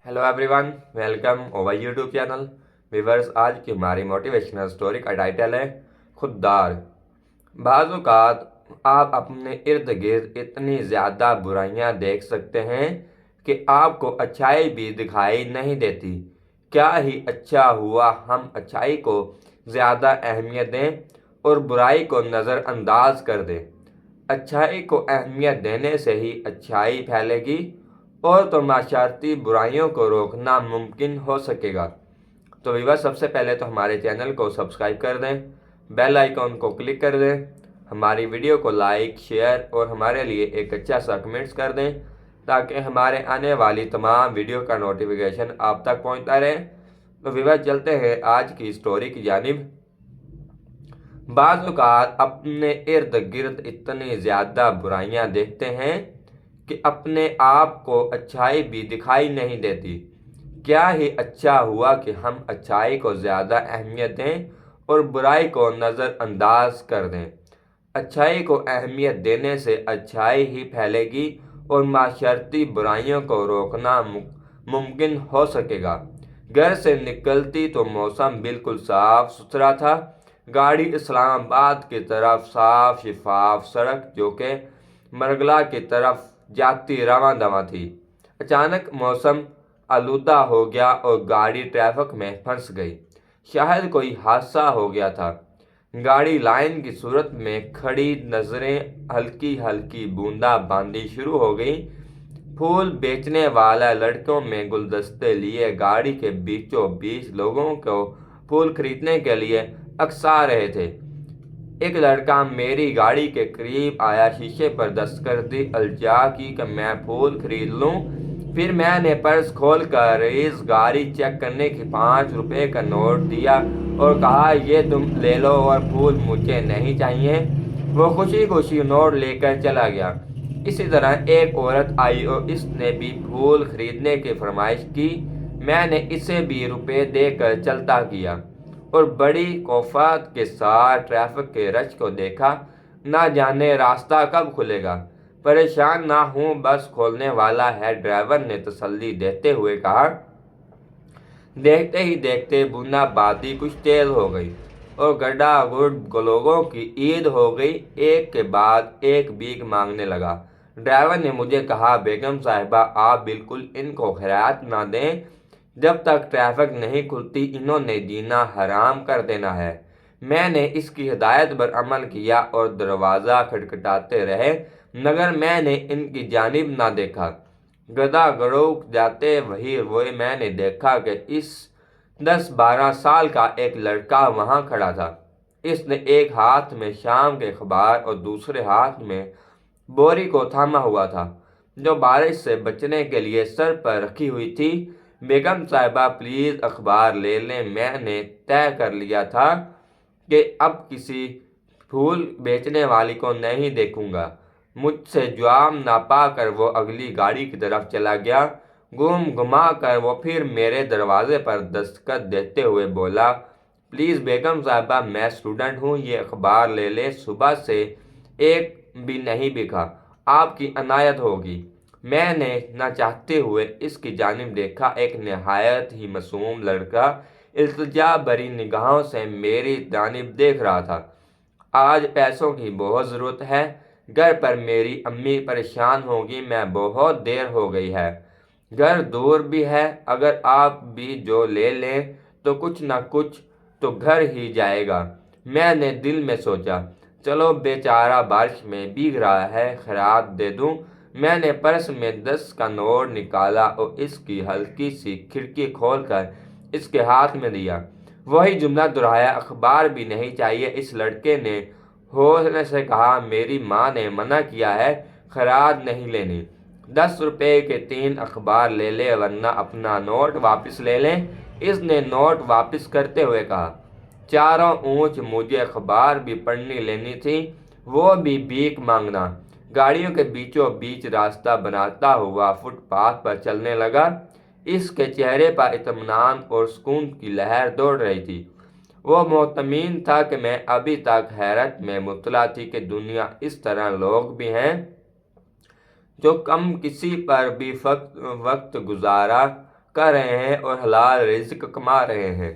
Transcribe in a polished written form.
Hello everyone, welcome over YouTube channel. Viewers, आज की हमारी मोटिवेशनल स्टोरी का टाइटल है खुददार। बाज़ औक़ात आप अपने इर्द गिर्द इतनी ज़्यादा बुराइयां देख सकते हैं कि आपको अच्छाई भी दिखाई नहीं देती। क्या ही अच्छा हुआ हम अच्छाई को ज़्यादा अहमियत दें और बुराई को नज़रअंदाज कर दें। अच्छाई को अहमियत देने से ही अच्छाई फैलेगी और तो माशारती बुराइयों को रोकना मुमकिन हो सकेगा। तो व्यूअर्स, सबसे पहले तो हमारे चैनल को सब्सक्राइब कर दें, बेल आइकॉन को क्लिक कर दें, हमारी वीडियो को लाइक शेयर और हमारे लिए एक अच्छा सा कमेंट्स कर दें ताकि हमारे आने वाली तमाम वीडियो का नोटिफिकेशन आप तक पहुंचता रहे। तो व्यूअर्स, चलते हैं आज की स्टोरी की जानिब। बाज़ औक़ात अपने इर्द गिर्द इतनी ज़्यादा बुराइयां देखते हैं कि अपने आप को अच्छाई भी दिखाई नहीं देती। क्या ही अच्छा हुआ कि हम अच्छाई को ज़्यादा अहमियत दें और बुराई को नज़रअंदाज कर दें। अच्छाई को अहमियत देने से अच्छाई ही फैलेगी और माशरती बुराइयों को रोकना मुमकिन हो सकेगा। घर से निकलती तो मौसम बिल्कुल साफ सुथरा था। गाड़ी इस्लामाबाद की तरफ साफ शिफाफ सड़क जो कि मरगला की तरफ जाती रवां दवां थी। अचानक मौसम आलूदा हो गया और गाड़ी ट्रैफिक में फंस गई। शायद कोई हादसा हो गया था। गाड़ी लाइन की सूरत में खड़ी, नजरें हल्की हल्की बूंदाबांदी शुरू हो गई। फूल बेचने वाला लड़कों में गुलदस्ते लिए गाड़ी के बीचों बीच लोगों को फूल खरीदने के लिए अकसा रहे थे। एक लड़का मेरी गाड़ी के करीब आया, शीशे पर दस्तक दी, अल्जा की कि मैं फूल खरीद लूं। फिर मैंने पर्स खोल कर इस गाड़ी चेक करने की 5 रुपए का नोट दिया और कहा, ये तुम ले लो और फूल मुझे नहीं चाहिए। वो खुशी खुशी नोट लेकर चला गया। इसी तरह एक औरत आई और इसने भी फूल खरीदने की फरमाइश की। मैंने इसे भी रुपए देकर चलता किया और बड़ी कोफात के साथ ट्रैफिक के रश को देखा। ना जाने रास्ता कब खुलेगा। परेशान ना हूं, बस खोलने वाला है, ड्राइवर ने तसल्ली देते हुए कहा। देखते ही देखते बूंदाबांदी कुछ तेज हो गई और गड्ढा लोगों की ईद हो गई। एक के बाद एक भीख मांगने लगा। ड्राइवर ने मुझे कहा, बेगम साहिबा, आप बिल्कुल इनको खैरात ना दें। जब तक ट्रैफिक नहीं खुलती इन्होंने जीना हराम कर देना है। मैंने इसकी हिदायत पर अमल किया और दरवाज़ा खटखटाते रहे, मगर मैंने इनकी जानिब ना देखा। गधा गड़ोक जाते वही मैंने देखा कि इस 10-12 साल का एक लड़का वहां खड़ा था। इसने एक हाथ में शाम के अखबार और दूसरे हाथ में बोरी को थामा हुआ था जो बारिश से बचने के लिए सर पर रखी हुई थी। बेगम साहिबा, प्लीज़ अखबार ले लें। मैंने तय कर लिया था कि अब किसी फूल बेचने वाली को नहीं देखूंगा। मुझसे जवाब ना पाकर वो अगली गाड़ी की तरफ चला गया। घुमा कर वो फिर मेरे दरवाजे पर दस्तखत देते हुए बोला, प्लीज़ बेगम साहिबा, मैं स्टूडेंट हूँ, ये अखबार ले लें। सुबह से एक भी नहीं बिका, आपकी अनायत होगी। मैंने न चाहते हुए इसकी जानिब देखा। एक नहायत ही मासूम लड़का इल्तिजा भरी निगाहों से मेरी जानिब देख रहा था। आज पैसों की बहुत ज़रूरत है, घर पर मेरी अम्मी परेशान होगी, मैं बहुत देर हो गई है, घर दूर भी है, अगर आप भी जो ले लें तो कुछ ना कुछ तो घर ही जाएगा। मैंने दिल में सोचा, चलो बेचारा बारिश में भीग रहा है, खैरात दे दूं। मैंने पर्स में 10 का नोट निकाला और इसकी हल्की सी खिड़की खोलकर इसके हाथ में दिया। वही जुमला दोहराया, अखबार भी नहीं चाहिए। इस लड़के ने होने से कहा, मेरी माँ ने मना किया है, खैरात नहीं लेनी। 10 रुपए के 3 अखबार ले ले वरना अपना नोट वापस ले लें। इसने नोट वापस करते हुए कहा, चारों ऊंच मुझे अखबार भी पढ़नी लेनी थी, वो भी भीख मांगना। गाड़ियों के बीचों बीच रास्ता बनाता हुआ फुटपाथ पर चलने लगा। इसके चेहरे पर इत्मीनान और सुकून की लहर दौड़ रही थी। वो मुतमिन था कि मैं अभी तक हैरत में मुब्तला थी कि दुनिया इस तरह लोग भी हैं जो कम किसी पर भी वक्त गुजारा کر رہے ہیں اور حلال رزق کما رہے ہیں۔